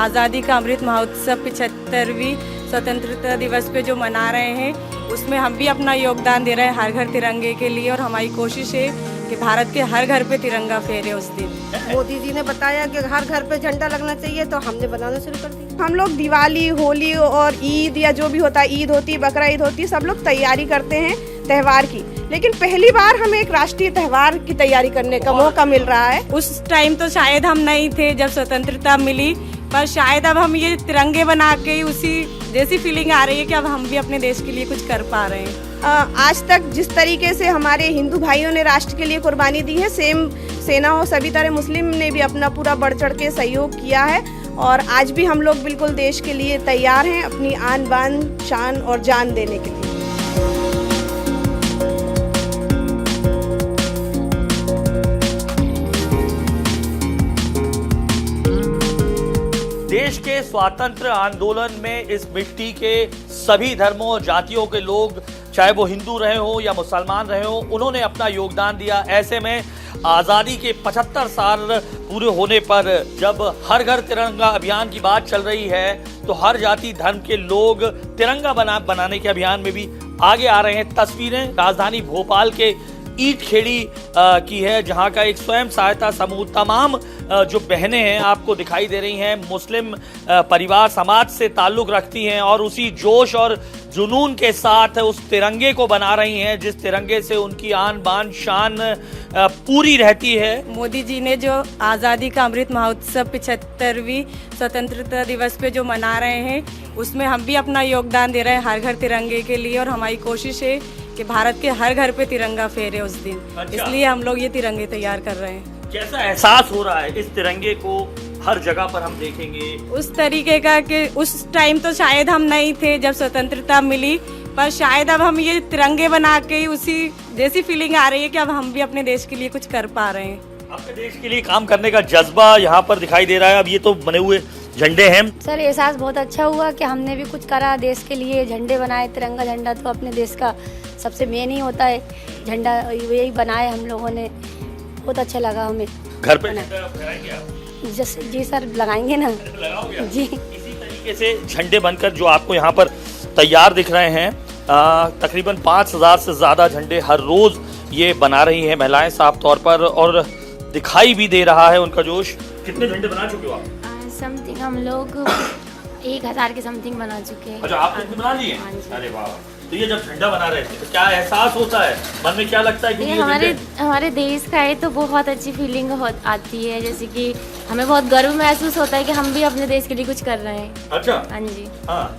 आज़ादी का अमृत महोत्सव 75वीं स्वतंत्रता दिवस पे जो मना रहे हैं, उसमें हम भी अपना योगदान दे रहे हैं हर घर तिरंगे के लिए। और हमारी कोशिश है कि भारत के हर घर पे तिरंगा फहरे उस दिन। मोदी जी ने बताया कि हर घर पे झंडा लगना चाहिए, तो हमने बनाना शुरू कर दिया। हम लोग दिवाली, होली और ईद या जो भी होता है, ईद होती है, बकरा ईद होती है, सब लोग तैयारी करते हैं त्योहार की। लेकिन पहली बार हमें एक राष्ट्रीय त्योहार की तैयारी करने का मौका मिल रहा है। उस टाइम तो शायद हम नहीं थे जब स्वतंत्रता मिली, पर शायद अब हम ये तिरंगे बना के उसी जैसी फीलिंग आ रही है कि अब हम भी अपने देश के लिए कुछ कर पा रहे हैं। आज तक जिस तरीके से हमारे हिंदू भाइयों ने राष्ट्र के लिए कुर्बानी दी है, सेम सेना हो सभी तरह मुस्लिम ने भी अपना पूरा बढ़ चढ़ के सहयोग किया है। और आज भी हम लोग बिल्कुल देश के लिए तैयार हैं, अपनी आन बान शान और जान देने के लिए। देश के स्वातंत्र आंदोलन में इस मिट्टी के सभी धर्मों और जातियों के लोग, चाहे वो हिंदू रहे हो या मुसलमान रहे हो, उन्होंने अपना योगदान दिया। ऐसे में आज़ादी के 75 साल पूरे होने पर जब हर घर तिरंगा अभियान की बात चल रही है, तो हर जाति धर्म के लोग तिरंगा बनाने के अभियान में भी आगे आ रहे हैं। तस्वीरें राजधानी भोपाल के ईट खेड़ी की है, जहां का एक स्वयं सहायता समूह, तमाम जो बहनें हैं आपको दिखाई दे रही हैं, मुस्लिम परिवार समाज से ताल्लुक़ रखती हैं और उसी जोश और जुनून के साथ उस तिरंगे को बना रही हैं, जिस तिरंगे से उनकी आन बान शान पूरी रहती है। मोदी जी ने जो आज़ादी का अमृत महोत्सव 75वीं स्वतंत्रता दिवस पे जो मना रहे हैं, उसमें हम भी अपना योगदान दे रहे हैं हर घर तिरंगे के लिए। और हमारी कोशिश है कि भारत के हर घर पे तिरंगा फहरे उस दिन। अच्छा। इसलिए हम लोग ये तिरंगे तैयार कर रहे हैं। कैसा एहसास हो रहा है इस तिरंगे को हर जगह पर हम देखेंगे? उस तरीके का कि उस टाइम तो शायद हम नहीं थे जब स्वतंत्रता मिली, पर शायद अब हम ये तिरंगे बना के उसी जैसी फीलिंग आ रही है कि अब हम भी अपने देश के लिए कुछ कर पा रहे हैं। अपने देश के लिए काम करने का जज्बा यहाँ पर दिखाई दे रहा है। अब ये तो बने हुए झंडे हैं। सर, एहसास बहुत अच्छा हुआ कि हमने भी कुछ करा देश के लिए, झंडे बनाए। तिरंगा झंडा तो अपने देश का सबसे मेन ही होता है, झंडा यही बनाए हम लोगों ने। बहुत अच्छा लगा हमें। घर पे फहराएंगे आप? जी सर, लगाएंगे ना। लगाओगे? जी। इसी तरीके से झंडे बनकर जो आपको यहाँ पर तैयार दिख रहे हैं, तकरीबन 5000 से ज़्यादा झंडे हर रोज़ ये बना रही हैं महिलाएं साफ तौर पर, और दिखाई भी दे रहा है उनका जोश। कितने झंडे बना चुके हो आप? समथिंग हम लोग 1000 के समथिंग बना चुके हैं। अच्छा, आपने इतने बना लिए? हाँ जी। अरे वाह। तो ये जब झंडा बना रहे थे तो क्या एहसास होता है, मन में क्या लगता है? ये हमारे देश का है तो बहुत अच्छी फीलिंग आती है, जैसे कि हमें बहुत गर्व महसूस होता है कि हम भी अपने देश के लिए कुछ कर रहे हैं। अच्छा। हाँ जी। हाँ,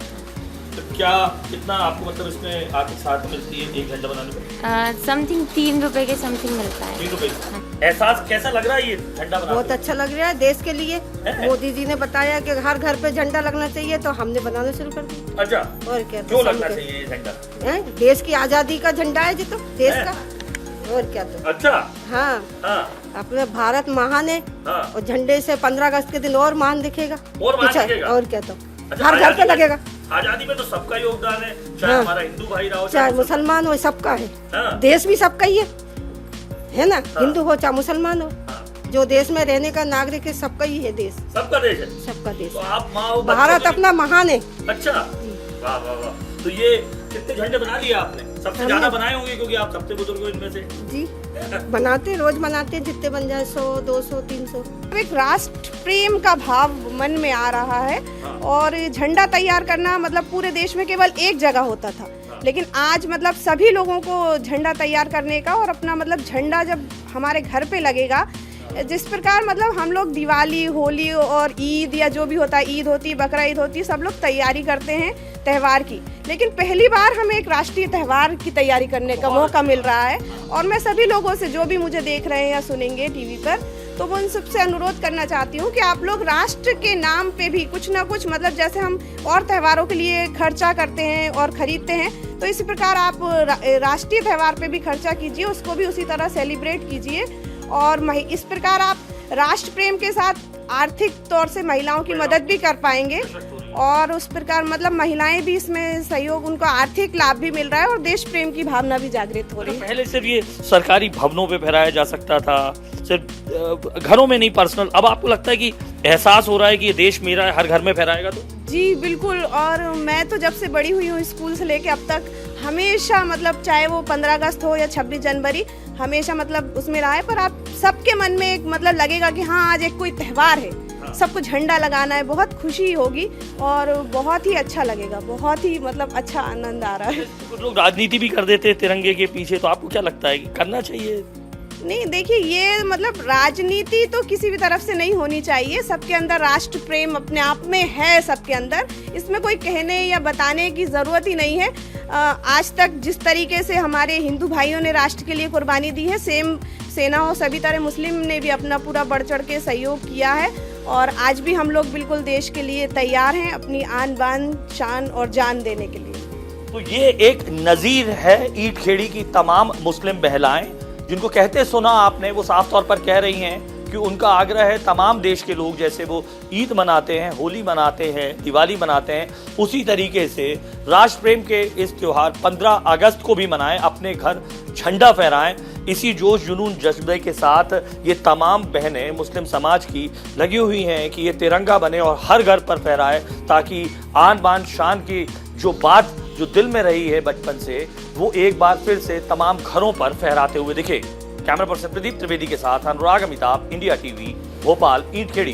तो क्या कितना आपको मतलब इसमें आर्थिक सहायता मिलती है एक झंडा बनाने में? समथिंग 3 रुपए के समथिंग मिलता है। 3 रुपए। एहसास कैसा लग रहा है ये झंडा बनाने? बहुत अच्छा लग रहा है देश के लिए। मोदी जी ने बताया कि हर घर पे झंडा लगना चाहिए, तो हमने बनाना शुरू कर दिया। अच्छा। और क्या? क्यों लगना चाहिए ये झंडा? देश की आजादी का झंडा है जी, तो देश का। और क्या? तो अच्छा। हाँ, हाँ। अपने भारत महान है। हाँ। और झंडे से 15 अगस्त के दिन और महान दिखेगा। और महान दिखेगा। और क्या? तो अच्छा, हर घर पे लगेगा। आजादी में तो सबका योगदान है, चाहे हाँ। हमारा हिंदू भाई रहो, चाहे मुसलमान हो, सबका है। हाँ। देश भी सबका ही है ना। हाँ। हिंदू हो चाहे मुसलमान हो, हाँ। जो देश में रहने का नागरिक है, सबका ही है देश। सबका देश है। सबका देश। तो आप माँ हो, भारत बच्चों के अपना महान है। लिए- अच्छा। वाह वाह वाह। तो ये कितने झंडे बना लिए आपने? सबसे हमने- ज्यादा बनाए होंगे क्योंकि आप सबसे बुजुर्ग हो इनमें से। जी, बनाते रोज बनाते, जितने बन जाए 100, 200, 300। एक राष्ट्र प्रेम का भाव मन में आ रहा है। हाँ। और झंडा तैयार करना मतलब पूरे देश में केवल एक जगह होता था, लेकिन आज मतलब सभी लोगों को झंडा तैयार करने का, और अपना मतलब झंडा जब हमारे घर पे लगेगा, जिस प्रकार मतलब हम लोग दिवाली, होली और ईद या जो भी होता है, ईद होती है, बकरा ईद होती है, सब लोग तैयारी करते हैं त्योहार की। लेकिन पहली बार हमें एक राष्ट्रीय त्योहार की तैयारी करने का मौका मिल रहा है। और मैं सभी लोगों से, जो भी मुझे देख रहे हैं या सुनेंगे टीवी पर, तो वो उन सबसे अनुरोध करना चाहती हूँ कि आप लोग राष्ट्र के नाम पे भी कुछ ना कुछ, मतलब जैसे हम और त्योहारों के लिए खर्चा करते हैं और खरीदते हैं, तो इसी प्रकार आप राष्ट्रीय त्योहार पे भी खर्चा कीजिए, उसको भी उसी तरह सेलिब्रेट कीजिए। और इस प्रकार आप राष्ट्र प्रेम के साथ आर्थिक तौर से महिलाओं की मदद भी कर पाएंगे, और उस प्रकार मतलब महिलाएं भी इसमें सहयोग, उनको आर्थिक लाभ भी मिल रहा है और देश प्रेम की भावना भी जागृत हो रही है। पहले सिर्फ ये सरकारी भवनों पे फहराया जा सकता था, सिर्फ घरों में नहीं, पर्सनल। अब आपको लगता है कि एहसास हो रहा है कि ये देश मेरा है, हर घर में फहराएगा तो? जी बिल्कुल। और मैं तो जब से बड़ी हुई हूँ स्कूल से लेके अब तक हमेशा मतलब चाहे वो 15 अगस्त हो या 26 जनवरी हमेशा मतलब उसमें रहा है। पर आप सबके मन में एक मतलब लगेगा कि हाँ आज एक कोई त्यौहार है, सबको झंडा लगाना है, बहुत खुशी होगी और बहुत ही अच्छा लगेगा, बहुत ही मतलब अच्छा आनंद आ रहा है। कुछ लोग राजनीति भी कर देते हैं तिरंगे के पीछे, तो आपको क्या लगता है कि करना चाहिए? नहीं देखिए, ये मतलब राजनीति तो किसी भी तरफ से नहीं होनी चाहिए। सबके अंदर राष्ट्र प्रेम अपने आप में है, सबके अंदर, इसमें कोई कहने या बताने की ज़रूरत ही नहीं है। आज तक जिस तरीके से हमारे हिंदू भाइयों ने राष्ट्र के लिए कुर्बानी दी है, सेम सेना हो सभी तरह मुस्लिम ने भी अपना पूरा बढ़ चढ़ के सहयोग किया है और आज भी हम लोग बिल्कुल देश के लिए तैयार हैं अपनी आन बान शान और जान देने के लिए। तो ये एक नज़ीर है ईंट खेड़ी की तमाम मुस्लिम महिलाएं, जिनको कहते सुना आपने, वो साफ तौर पर कह रही हैं कि उनका आग्रह है तमाम देश के लोग जैसे वो ईद मनाते हैं, होली मनाते हैं, दिवाली मनाते हैं, उसी तरीके से राष्ट्र प्रेम के इस त्योहार 15 अगस्त को भी मनाएं, अपने घर झंडा फहराएं। इसी जोश जुनून जज्बे के साथ ये तमाम बहनें मुस्लिम समाज की लगी हुई हैं कि ये तिरंगा बने और हर घर पर फहराए, ताकि आन बान शान की जो बात जो दिल में रही है बचपन से, वो एक बार फिर से तमाम घरों पर फहराते हुए दिखे। कैमरा पर्सन प्रदीप त्रिवेदी के साथ अनुराग अमिताभ, इंडिया टीवी, भोपाल, ईंट खेड़ी।